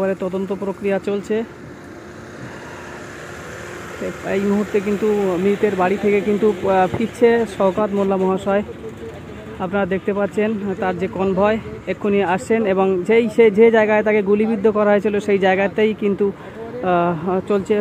একেবারে তদন্ত প্রক্রিয়া চলছে। এই মুহূর্তে কিন্তু মৃতের বাড়ি থেকে কিন্তু ফিরছে শওকত মোল্লা মহাশয়। আপনারা দেখতে পাচ্ছেন তার যে কনভয় এক্ষুনি আসছেন এবং যে জায়গায় তাকে গুলিবিদ্ধ করা হয়েছিল সেই জায়গাতেই কিন্তু চলছে